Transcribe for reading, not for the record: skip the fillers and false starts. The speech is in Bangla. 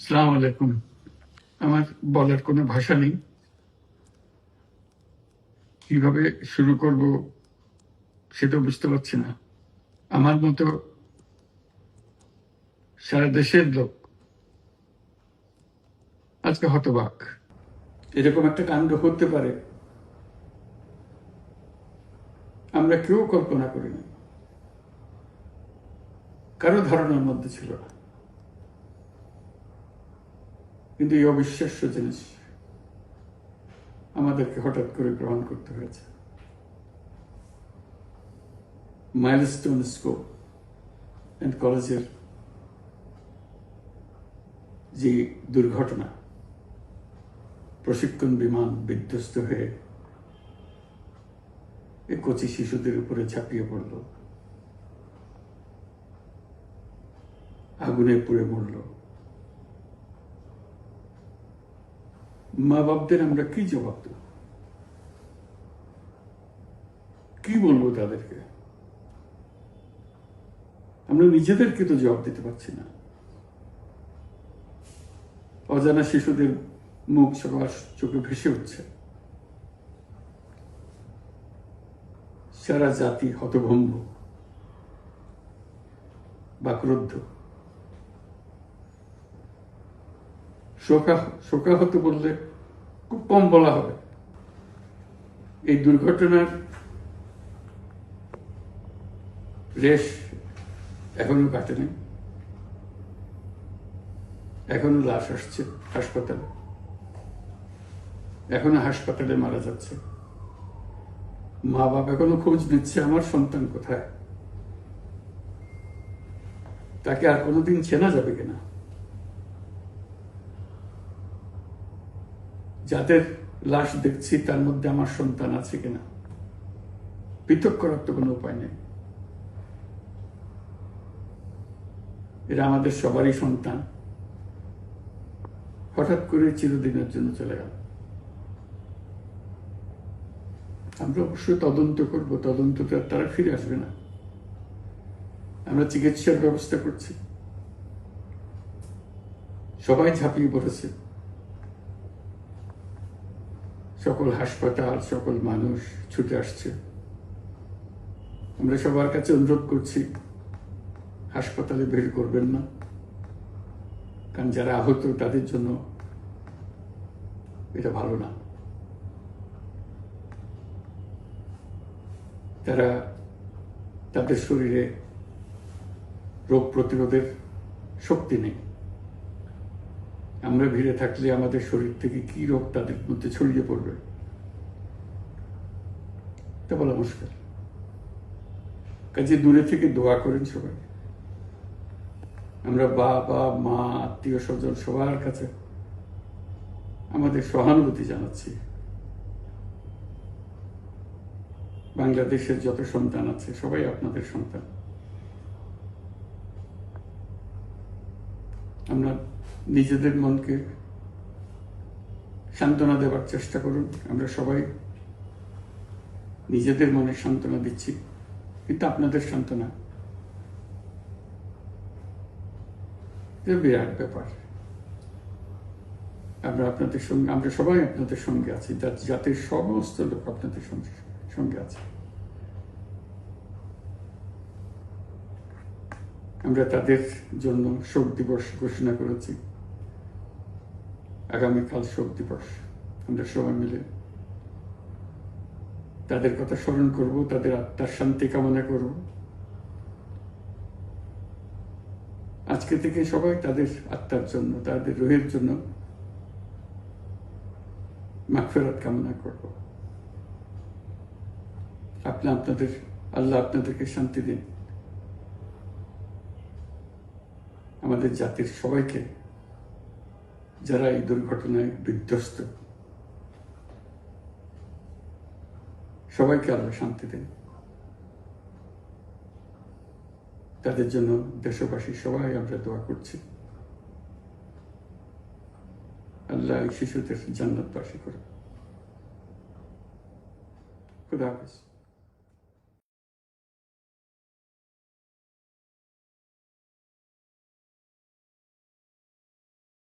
আসসালামু আলাইকুম। আমার বলার কোনো ভাষা নেই, কিভাবে শুরু করব সেটা বুঝতে পারছি না। আমার মতো সারা দেশের লোক আজকে হতবাক। এরকম একটা কাণ্ড হতে পারে আমরা কেউ কল্পনা করিনি, কারো ধারণার মধ্যে ছিল না। কিন্তু এই অবিশ্বাস্য জিনিস আমাদেরকে হঠাৎ করে গ্রহণ করতে হয়েছে। মাইলস্টোন স্কুল অ্যান্ড কলেজের যে দুর্ঘটনা, প্রশিক্ষণ বিমান বিধ্বস্ত হয়ে এই কচি শিশুদের উপরে ঝাঁপিয়ে পড়ল, আগুনে পুড়ে মরল। মা বাপদের আমরা কি জবাব দেব? কি বলবো তাদেরকে? আমরা নিজেদেরকে তো জবাব দিতে পারছি না। অজানা শিশুদের মুখ সবার চোখে ভেসে উঠছে। সারা জাতি হতভম্ব বা ক্রুদ্ধ। শোকাহত বললে খুব কম বলা হবে। এই দুর্ঘটনার রেশ এখনো কাটেনি। এখনো লাশ আসছে হাসপাতালে, এখনো হাসপাতালে মারা যাচ্ছে। মা বাপ এখনো খোঁজ নিচ্ছে আমার সন্তান কোথায়, তাকে আর কোনোদিন চেনা যাবে কিনা। যাদের লাশ দেখছি তার মধ্যে আমার সন্তান আছে কিনা পৃথক করার তো কোনো উপায় নেই। এরা আমাদের সবারই সন্তান, হঠাৎ করে চিরদিনের জন্য চলে গেল। আমরা অবশ্যই তদন্ত করব, তদন্তটা তারা ফিরে আসবে না। আমরা চিকিৎসার ব্যবস্থা করছি, সবাই ঝাঁপিয়ে পড়েছে। সকল হাসপাতাল, সকল মানুষ ছুটে আসছে। আমরা সবার কাছে অনুরোধ করছি, হাসপাতালে ভিড় করবেন না, কারণ যারা আহত তাদের জন্য এটা ভালো না। তারা তাদের শরীরে রোগ প্রতিরোধের শক্তি নেই। আমরা ভিড়ে থাকলে আমাদের শরীর থেকে কি রোগ তাদের মধ্যে ছড়িয়ে পড়বে তা বলা মুশকিল। কাজে দূরে থেকে দোয়া করেন সবাই। আমরা বাবা মা আত্মীয় স্বজন সবার কাছে আমাদের সহানুভূতি জানাচ্ছি। বাংলাদেশের যত সন্তান আছে সবাই আপনাদের সন্তান। আমরা নিজেদের মনকে সান্ত্বনা দেওয়ার চেষ্টা করুন। আমরা সবাই নিজেদের মনে সান্ত্বনা দিচ্ছি, কিন্তু আপনাদের সান্ত্বনা বিরাট ব্যাপার। আমরা সবাই আপনাদের সঙ্গে আছি, জাতির সমস্ত লোক আপনাদের সঙ্গে আছে। আমরা তাদের জন্য শোক দিবস ঘোষণা করেছি। আগামীকাল শোক দিবস। আমরা সবাই মিলে তাদের কথা স্মরণ করব, তাদের আত্মার শান্তি কামনা করব। আজকে থেকে সবাই তাদের আত্মার জন্য, তাদের রুহের জন্য মাগফিরাত কামনা করব। আল্লাহ আপনাদেরকে শান্তি দিন। আমাদের জাতির সবাইকে, যারা এই দুর্ঘটনায় বিধ্বস্ত, সবাইকে আল্লাহ শান্তি দেন। তাদের জন্য দেশবাসী সবাই আমরা দোয়া করছি। আল্লাহ এই শিশুদের জান্নাতবাসী করে। খুদা হাফেজ।